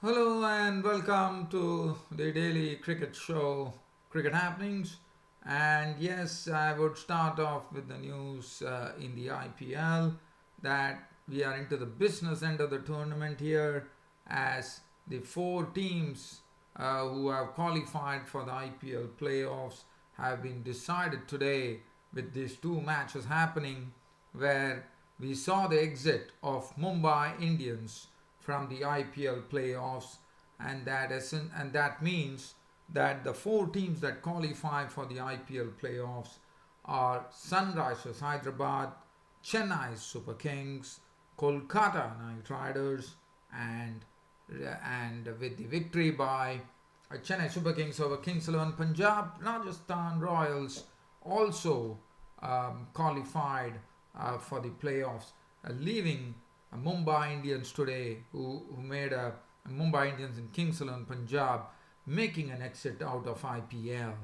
Hello and welcome to the daily cricket show, Cricket Happenings. And yes, I would start off with the news in the IPL that we are into the business end of the tournament here as the four teams who have qualified for the IPL playoffs have been decided today with these two matches happening where we saw the exit of Mumbai Indians from the IPL playoffs, and that means that the four teams that qualify for the IPL playoffs are Sunrisers Hyderabad, Chennai Super Kings, Kolkata Knight Riders, and with the victory by Chennai Super Kings over Kings 11 Punjab, Rajasthan Royals also qualified for the playoffs, leaving Mumbai Indians today, who made a Mumbai Indians in Kings 11 Punjab, making an exit out of IPL.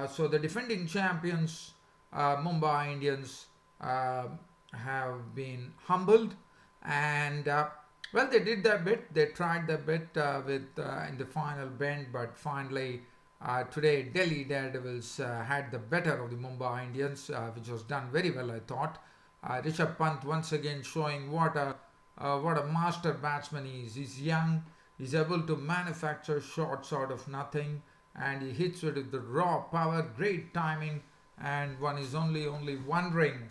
So the defending champions, Mumbai Indians, have been humbled, and well, they did their bit. They tried their bit with in the final bend, but finally. Today, Delhi Daredevils had the better of the Mumbai Indians, which was done very well, I thought. Rishabh Pant once again showing what a master batsman he is. He's young, he's able to manufacture shots out of nothing, and he hits it with the raw power, great timing, and one is only wondering.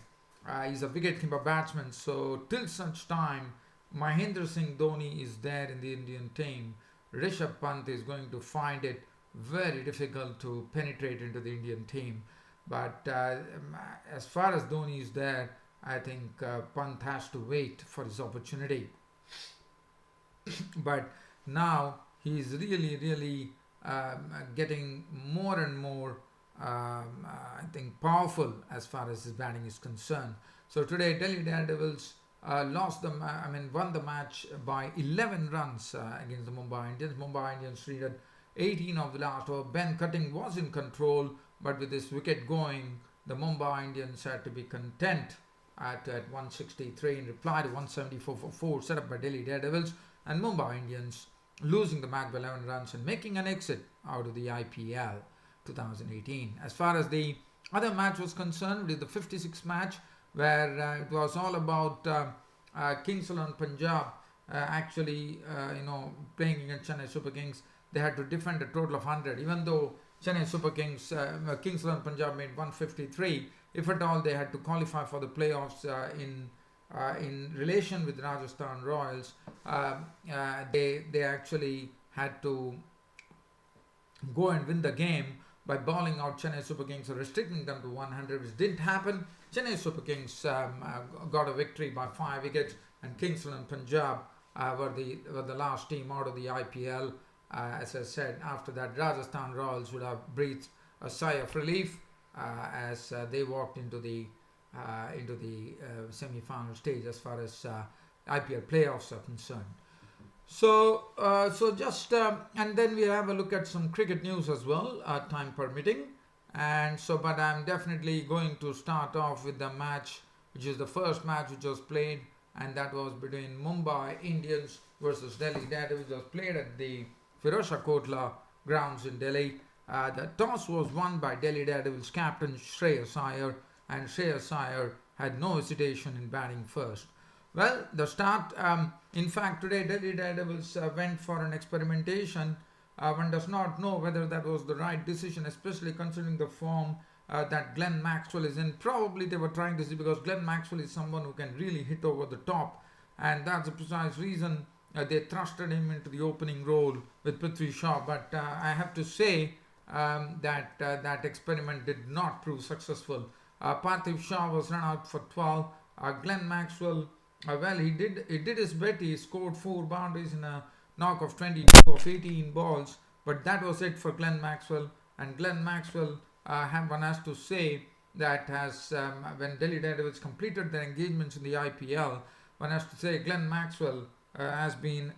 He's a wicket-keeper batsman, so till such time Mahendra Singh Dhoni is there in the Indian team, Rishabh Pant is going to find it very difficult to penetrate into the Indian team. But as far as Dhoni is there, I think Pant has to wait for his opportunity. But now he's really getting more and more, I think, powerful as far as his batting is concerned. So today, Delhi Daredevils won the match by 11 runs against the Mumbai Indians. Mumbai Indians treated 18 of the last over. Ben Cutting was in control, but with this wicket going, the Mumbai Indians had to be content at 163 in reply to 174 for 4 set up by Delhi Daredevils, and Mumbai Indians losing the match by 11 runs and making an exit out of the IPL 2018. As far as the other match was concerned, it is the 56th match where it was all about Kings 11 Punjab playing against Chennai Super Kings. They had to defend a total of 100, even though Chennai Super Kings, Kings 11 Punjab made 153. If at all they had to qualify for the playoffs in relation with Rajasthan Royals, they actually had to go and win the game by bowling out Chennai Super Kings or restricting them to 100, which didn't happen. Chennai Super Kings got a victory by 5 wickets, and Kings 11 Punjab were the last team out of the IPL. As I said, after that, Rajasthan Royals would have breathed a sigh of relief as they walked into the semi-final stage as far as IPL playoffs are concerned. So and then we have a look at some cricket news as well, time permitting. But I'm definitely going to start off with the match, which is the first match which was played, and that was between Mumbai Indians versus Delhi Daredevils. It was played at the Firozshah Kotla grounds in Delhi. The toss was won by Delhi Daredevils captain Shreyas Iyer, and Shreyas Iyer had no hesitation in batting first. Well, the start, in fact, today Delhi Daredevils went for an experimentation. One does not know whether that was the right decision, especially considering the form that Glenn Maxwell is in. Probably they were trying to see, because Glenn Maxwell is someone who can really hit over the top, and that's the precise reason they thrusted him into the opening role with Prithvi Shaw. But I have to say that experiment did not prove successful. Parthiv Shah was run out for 12. Glenn Maxwell, he did his bit. He scored 4 boundaries in a knock of 22 of 18 balls, but that was it for Glenn Maxwell. And Glenn Maxwell, one has to say that when Delhi Daredevils completed their engagements in the IPL, one has to say Glenn Maxwell has been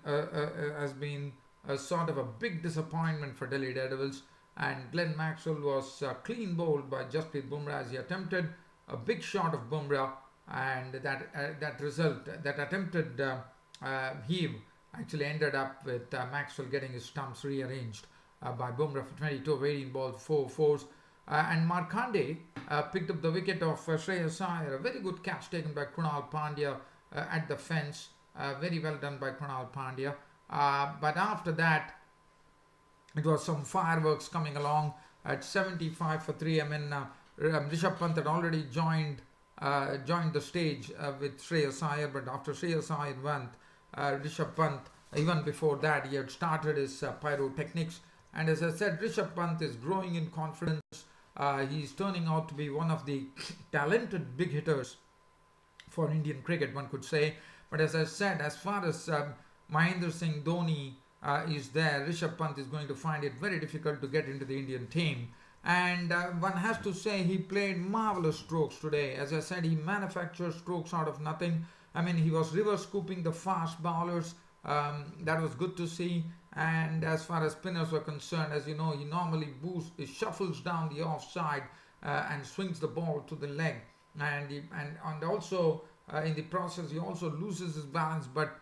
a sort of a big disappointment for Delhi Daredevils. And Glenn Maxwell was clean bowled by Jasprit Bumrah as he attempted a big shot of Bumrah, and that attempted heave actually ended up with Maxwell getting his stumps rearranged by Bumrah for 22 of 18 balls, 4 fours. And Markande picked up the wicket of Shreyas Iyer. A very good catch taken by Krunal Pandya at the fence. Very well done by Krunal Pandya. But after that, it was some fireworks coming along at 75 for 3. I mean, Rishabh Pant had already joined the stage with Shreyas Iyer, but after Shreyas Iyer went, Rishabh Pant, even before that, he had started his pyrotechnics. And as I said, Rishabh Pant is growing in confidence. He's turning out to be one of the talented big hitters for Indian cricket, one could say. But as I said, as far as Mahendra Singh Dhoni is there, Rishabh Pant is going to find it very difficult to get into the Indian team. And one has to say he played marvelous strokes today. As I said, he manufactured strokes out of nothing. I mean, he was reverse scooping the fast bowlers. That was good to see. And as far as spinners were concerned, as you know, he normally he shuffles down the offside and swings the ball to the leg. And also in the process, he also loses his balance. But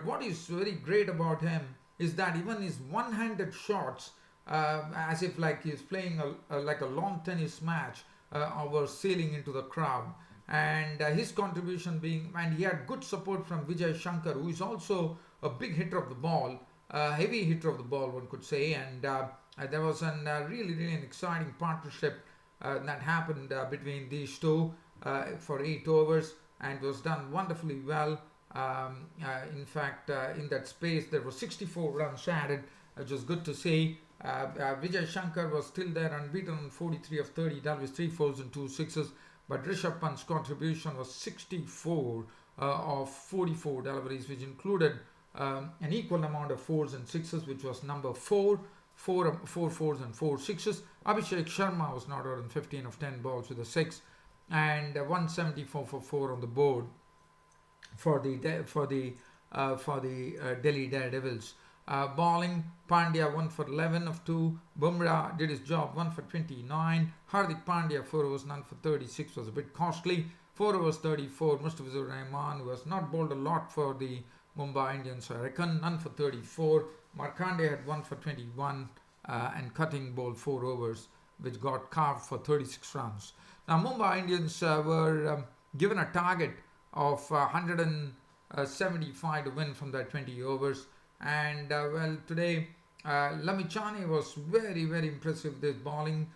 what is very great about him is that even his one-handed shots, as if like he's playing like a lawn tennis match, were sailing into the crowd. And his contribution being, and he had good support from Vijay Shankar, who is also a big hitter of the ball, heavy hitter of the ball, one could say. And there was a really an exciting partnership that happened between these two for 8 overs, and was done wonderfully well. In fact, in that space, there were 64 runs added, which was good to see. Vijay Shankar was still there, unbeaten on 43 of 30, that was 3 fours and 2 sixes. But Rishabh Pant's contribution was 64 of 44 deliveries, which included an equal amount of 4s and 6s, which was number 4 4s and 4 sixes. Abhishek Sharma was not out on 15 of 10 balls with a 6, and 174 for 4 on the board for the Delhi Daredevils. Bowling, Pandya 1 for 11 of 2. Bumrah did his job, 1 for 29. Hardik Pandya 4 overs, none for 36, was a bit costly. 4 overs 34. Mustafizur Rahman, who has not bowled a lot for the Mumbai Indians, I reckon, none for 34. Markande had 1 for 21 and Cutting bowled 4 overs, which got carved for 36 runs. Now, Mumbai Indians were given a target of 175 to win from their 20 overs. And well, today Lamichhane was very impressive this bowling.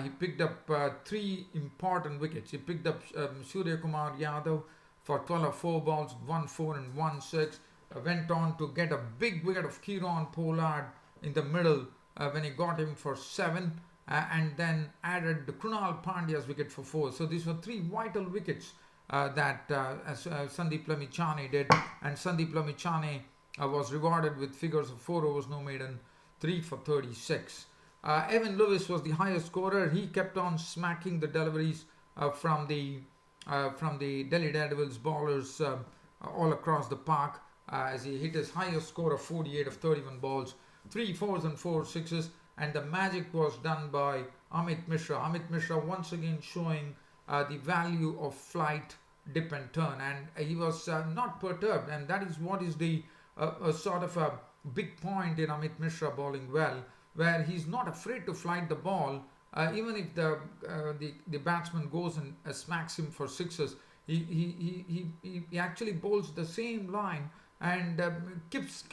He picked up 3 important wickets. He picked up Surya Kumar Yadav for 12 of 4 balls, 1 4 and 1 6. Went on to get a big wicket of Kieron Pollard in the middle when he got him for 7, and then added the Krunal Pandya's wicket for 4. So these were 3 vital wickets that Sandeep Lamichhane did, and Sandeep Lamichhane was rewarded with figures of 4 overs no maiden, 3 for 36. Evan Lewis was the highest scorer. He kept on smacking the deliveries from the Delhi Daredevils bowlers all across the park, as he hit his highest score of 48 of 31 balls, 3 fours and 4 sixes. And the magic was done by Amit Mishra. Amit Mishra once again showing the value of flight, dip and turn, and he was not perturbed, and that is what is the sort of a big point in Amit Mishra bowling well, where he's not afraid to flight the ball, even if the batsman goes and smacks him for sixes. He actually bowls the same line and keeps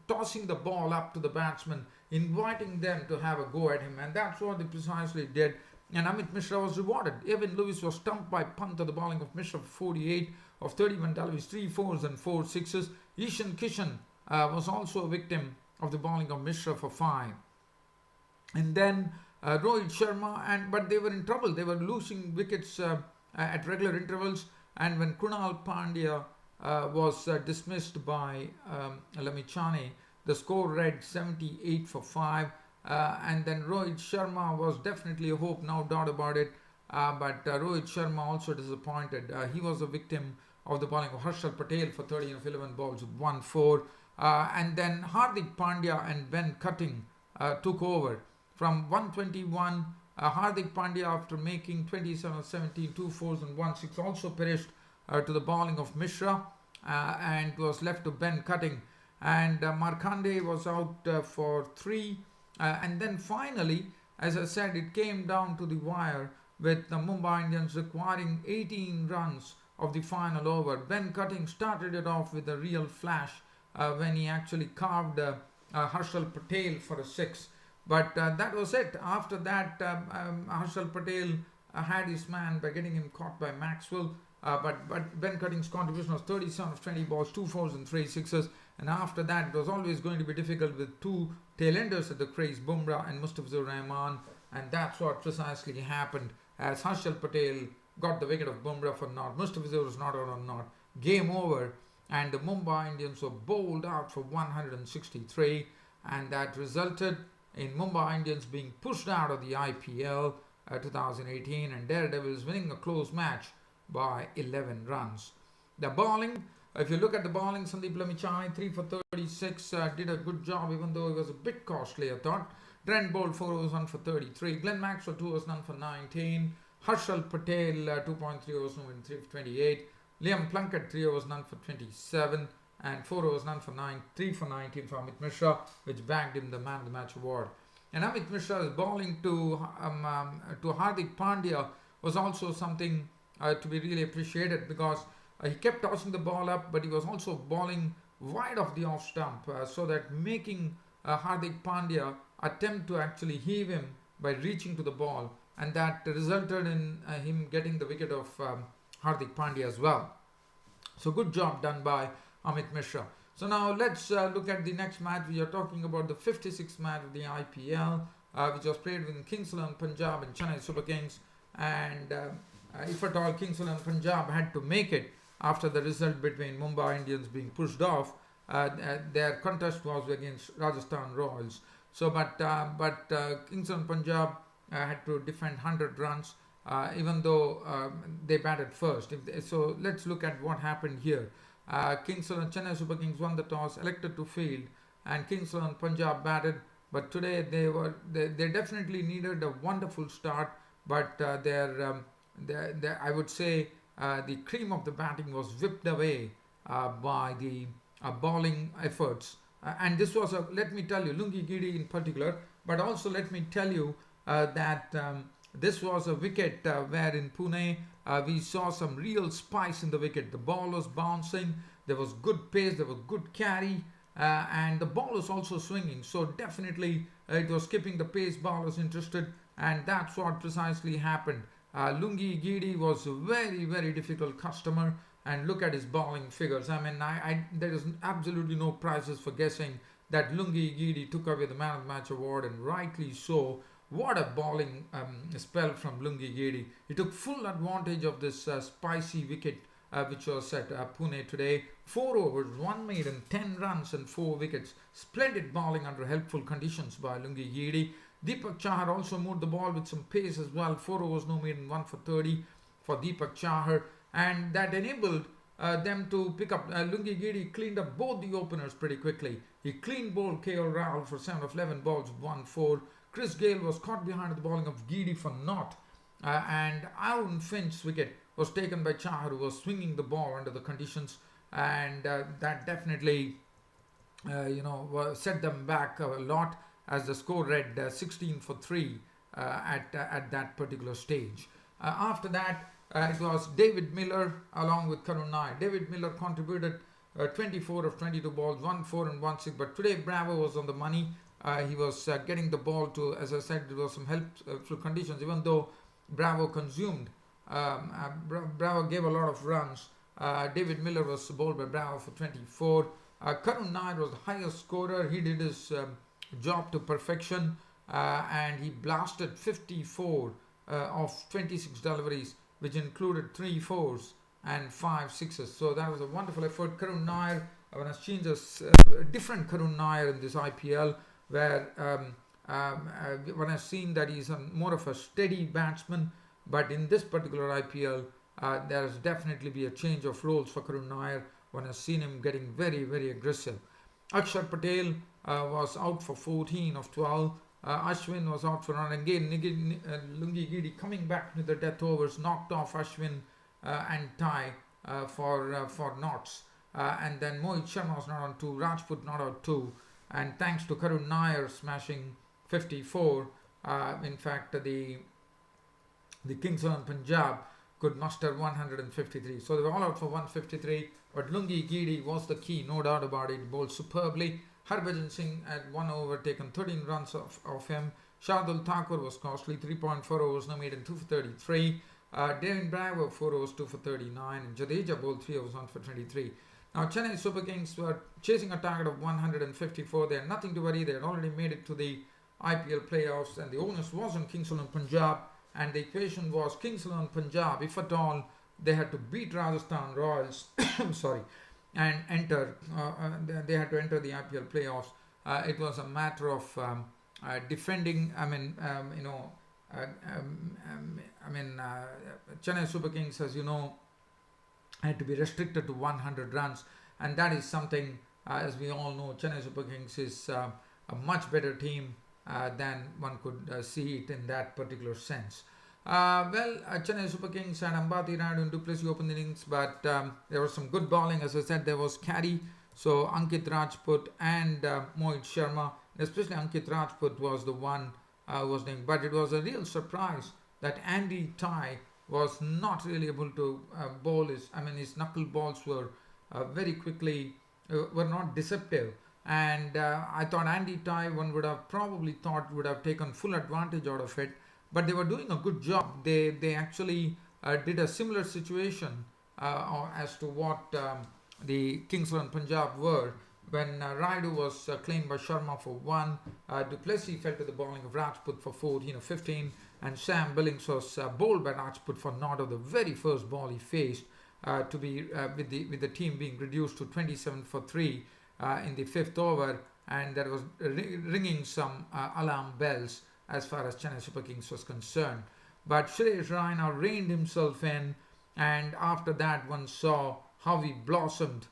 tossing the ball up to the batsman, inviting them to have a go at him, and that's what they precisely did. And Amit Mishra was rewarded. Evan Lewis was stumped by Pant at the bowling of Mishra for 48 of 31 deliveries, 3 fours and 4 sixes. Ishan Kishan was also a victim of the bowling of Mishra for 5. And then Rohit Sharma, but they were in trouble. They were losing wickets at regular intervals, and when Krunal Pandya was dismissed by Lamichhane, the score read 78 for 5. And then Rohit Sharma was definitely a hope, no doubt about it. But Rohit Sharma also disappointed. He was a victim of the bowling of Harshal Patel for 13 of 11 balls with 1 4. And then Hardik Pandya and Ben Cutting took over. From 121, Hardik Pandya, after making 27 of 17, 2 fours and 1 6, also perished to the bowling of Mishra. and was left to Ben Cutting. And Markande was out for three. And then finally, as I said, it came down to the wire with the Mumbai Indians requiring 18 runs of the final over. Ben Cutting started it off with a real flash when he actually carved Harshal Patel for a six. But that was it. After that, Harshal Patel had his man by getting him caught by Maxwell. But Ben Cutting's contribution was 37 of 20 balls, 2 fours and 3 sixes. And after that, it was always going to be difficult with two tailenders at the crease, Bumrah and Mustafizur Rahman. And that's what precisely happened as Harshal Patel got the wicket of Bumrah for naught. Mustafizur was not out on naught. Game over. And the Mumbai Indians were bowled out for 163. And that resulted in Mumbai Indians being pushed out of the IPL 2018 and Daredevils winning a close match by 11 runs. The bowling, if you look at the bowling, Sandeep Lamichai 3 for 36 did a good job, even though it was a bit costly, I thought. Trent bowled 4 overs, 1 for 33. Glenn Maxwell 2 overs, none for 19. Harshal Patel 2.3 overs, no win, 3 for 28. Liam Plunkett 3 overs, none for 27. And 4 overs, none for 9, 3 for 19 for Amit Mishra, which bagged him the man of the match award. And Amit Mishra's bowling to Hardik Pandya was also something to be really appreciated, because he kept tossing the ball up, but he was also bowling wide of the off stump, so that making Hardik Pandya attempt to actually heave him by reaching to the ball, and that resulted in him getting the wicket of Hardik Pandya as well. So good job done by Amit Mishra. So now let's look at the next match. We are talking about the 56th match of the IPL, which was played within Kings 11 Punjab and Chennai Super Kings. And if at all Kings 11 Punjab had to make it after the result between Mumbai Indians being pushed off, their contest was against Rajasthan Royals. So, but Kings 11 Punjab had to defend 100 runs, even though they batted first. So let's look at what happened here. Kings 11 Chennai Super Kings won the toss, elected to field, and Kings 11 Punjab batted. But today they definitely needed a wonderful start, but I would say the cream of the batting was whipped away by the bowling efforts. And this was let me tell you, Lungi Giri in particular, but also let me tell you that this was a wicket where in Pune we saw some real spice in the wicket. The ball was bouncing, there was good pace, there was good carry, and the ball was also swinging. So definitely it was keeping the pace bowlers interested, and that's what precisely happened. Lungi Giri was a very, very difficult customer, and look at his bowling figures. I mean, there is absolutely no prizes for guessing that Lungi Giri took away the man of the match award, and rightly so. What a bowling spell from Lungi Giri. He took full advantage of this spicy wicket which was at Pune today. 4 overs, 1 maiden, 10 runs and 4 wickets. Splendid bowling under helpful conditions by Lungi Giri. Deepak Chahar also moved the ball with some pace as well. 4 overs, no maiden, 1 for 30 for Deepak Chahar. And that enabled them to pick up. Lungi Giri cleaned up both the openers pretty quickly. He clean bowled KL Rahul for 7 of 11 balls, 1-4. Chris Gale was caught behind the bowling of Giri for naught, and Aaron Finch's wicket was taken by Chahar, who was swinging the ball under the conditions, and that definitely set them back a lot, as the score read 16 for 3 at that particular stage. After that, it was David Miller along with Karun Nair. David Miller contributed 24 of 22 balls, 1-4 and 1-6, but today Bravo was on the money. He was getting the ball to, as I said, there was some helpful conditions, even though Bravo consumed. Bravo gave a lot of runs. David Miller was bowled by Bravo for 24. Karun Nair was the highest scorer. He did his job to perfection, and he blasted 54 of 26 deliveries, which included 3 4s and 5 6s. So that was a wonderful effort. Karun Nair, one has seen a different Karun Nair in this IPL, where one has seen that he's more of a steady batsman, but in this particular IPL there has definitely be a change of roles for Karun Nair. One has seen him getting very, very aggressive. Akshar Patel was out for 14 of 12. Ashwin was out for run. Again, Lungi Giri coming back to the death overs, knocked off Ashwin and Ty for knots. and then Mohit Sharma was not on 2, Rajput not out 2, and thanks to Karun Nair smashing 54, in fact the Kings of Punjab could muster 153. So they were all out for 153, but Lungi Giri was the key, no doubt about it. Bowled superbly. Harbhajan Singh at 1 over taken 13 runs off him. Shardul Thakur was costly, 3.4 overs, no maiden 2 for 33. Devin Bravo 4 overs, 2 for 39, and Jadeja bowled 3 overs, 1 for 23. Now Chennai Super Kings were chasing a target of 154. They had nothing to worry. They had already made it to the IPL playoffs, and the onus was on Kings of Punjab. And the equation was Kings of Punjab, if at all, they had to beat Rajasthan Royals, sorry, and enter. They had to enter the IPL playoffs. It was a matter of defending. Chennai Super Kings, as you know, had to be restricted to 100 runs, and that is something, as we all know, Chennai Super Kings is a much better team than one could see it in that particular sense. Chennai Super Kings had Ambati Rayudu and Duplessis open innings, but there was some good bowling. As I said, there was Carey, so Ankit Rajput and Mohit Sharma, especially Ankit Rajput was the one who was doing. But it was a real surprise that Andy Tye was not really able to bowl his knuckle balls were very quickly, were not deceptive. And I thought Andy Tye, one would have probably thought would have taken full advantage out of it, but they were doing a good job. They actually did a similar situation as to what the Kings of Punjab were when Rayudu was claimed by Sharma for 1. Duplessis fell to the bowling of Rajput for 14 or 15, and Sam Billings was bowled by Rajput for not of the very first ball he faced, to be with the team being reduced to 27 for 3. In the 5th over, and that was ringing some alarm bells as far as Chennai Super Kings was concerned. But Suresh Raina reined himself in, and after that one saw how he blossomed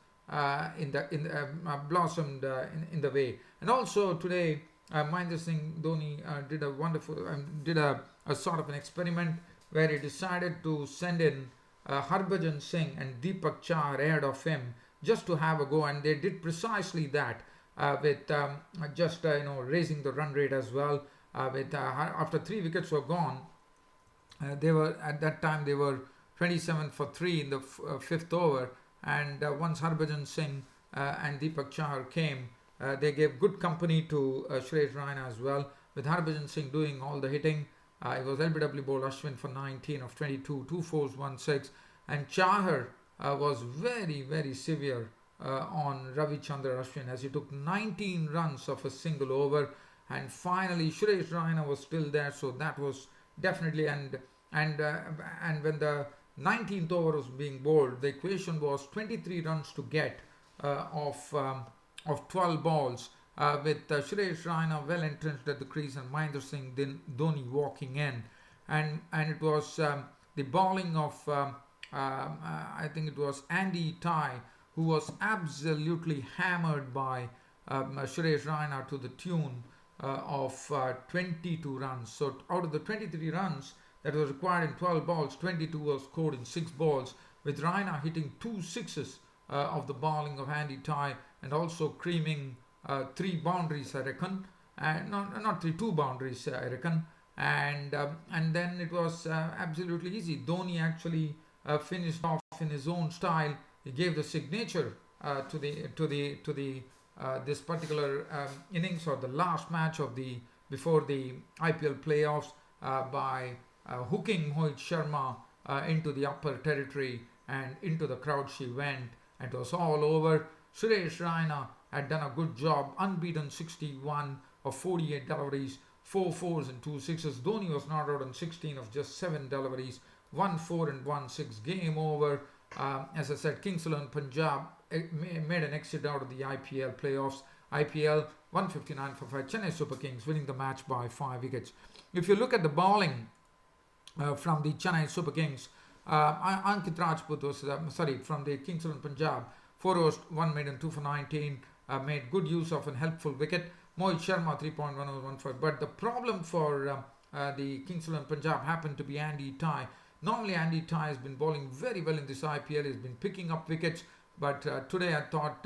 in the way. And also today, Mahendra Singh Dhoni did a wonderful did a sort of an experiment where he decided to send in Harbhajan Singh and Deepak Chahar ahead of him, just to have a go, and they did precisely that with raising the run rate as well. After 3 wickets were gone, they were at that time they were 27 for 3 in the 5th over, and once Harbhajan Singh and Deepak Chahar came, they gave good company to Suresh Raina as well, with Harbhajan Singh doing all the hitting. It was LBW bowled Ashwin for 19 of 22, 2 fours, 1 6, and Chahar was very, very severe on Ravichandran Ashwin, as he took 19 runs of a single over, and finally Suresh Raina was still there, so that was definitely and when the 19th over was being bowled, the equation was 23 runs to get of 12 balls, with Suresh Raina well entrenched at the crease and Mahendra Singh Dhoni walking in, and it was the bowling of I think it was Andy Tye, who was absolutely hammered by Suresh Raina to the tune of 22 runs. So out of the 23 runs that was required in 12 balls, 22 was scored in 6 balls, with Raina hitting 2 sixes of the bowling of Andy Tye, and also creaming 3 boundaries, I reckon, and not 3, 2 boundaries, I reckon, and then it was absolutely easy. Dhoni actually finished off in his own style. He gave the signature to this particular innings, or the last match of before the IPL playoffs, by hooking Mohit Sharma into the upper territory, and into the crowd she went, and it was all over. Suresh Raina had done a good job, unbeaten 61 of 48 deliveries, 4 fours and 2 sixes. Dhoni was not out on 16 of just 7 deliveries, 1 4 and 1 6. Game over. As I said, Kings of Punjab made an exit out of the IPL playoffs. IPL 159 for 5. Chennai Super Kings winning the match by 5 wickets. If you look at the bowling from the Chennai Super Kings, Ankit Rajput was from the Kings of Punjab, 4 overs, 1 maiden, 2 for 19, made good use of an helpful wicket. Mohit Sharma 3.1 overs, 1 5. But the problem for the Kings of Punjab happened to be Andy Tye. Normally Andy Tye has been bowling very well in this IPL. He's been picking up wickets, But today I thought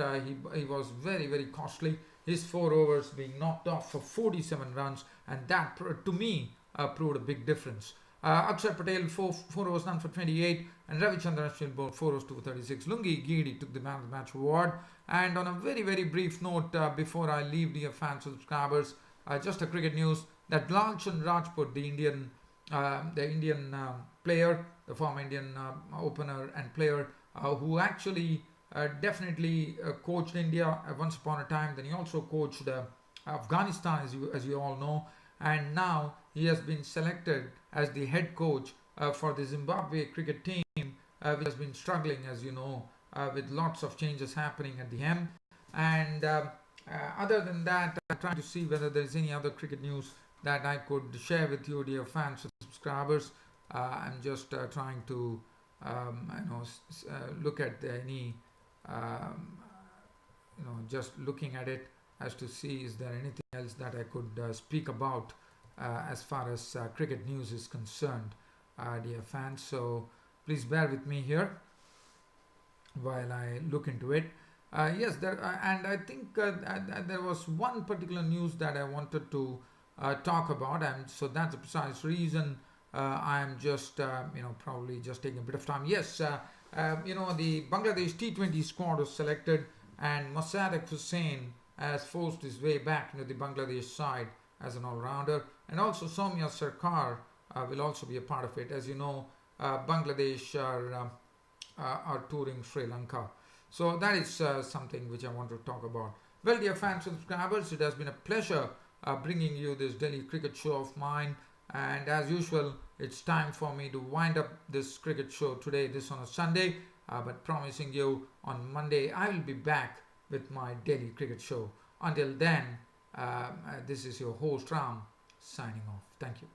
he was very, very costly. His 4 overs being knocked off for 47 runs, and that to me proved a big difference. Akshay Patel, four overs none for 28, and Ravichandran Ashwin bowled 4 overs 2 for 36. Lungi Giri took the man of the match award. And on a very, very brief note, before I leave, dear fans and subscribers, just a cricket news that Lalchand Rajput, the Indian player, the former Indian opener and player, who actually definitely coached India once upon a time. Then he also coached Afghanistan, as you all know, and now he has been selected as the head coach for the Zimbabwe cricket team, which has been struggling, as you know, with lots of changes happening at the end. And other than that, I'm trying to see whether there is any other cricket news that I could share with you, dear fans and subscribers. I'm just trying to look at any just looking at it as to see is there anything else that I could speak about as far as cricket news is concerned, dear fans. So please bear with me here while I look into it. Yes, and I think there was one particular news that I wanted to talk about, and so that's the precise reason I'm just probably just taking a bit of time. Yes, the Bangladesh T20 squad was selected, and Mosaddek Hussain has forced his way back into the Bangladesh side as an all-rounder, and also Soumya Sarkar will also be a part of it. As you know, Bangladesh are touring Sri Lanka. So that is something which I want to talk about. Well, dear fans and subscribers, it has been a pleasure bringing you this daily cricket show of mine. And as usual, it's time for me to wind up this cricket show today, this on a Sunday. But promising you on Monday, I will be back with my daily cricket show. Until then, this is your host Ram signing off. Thank you.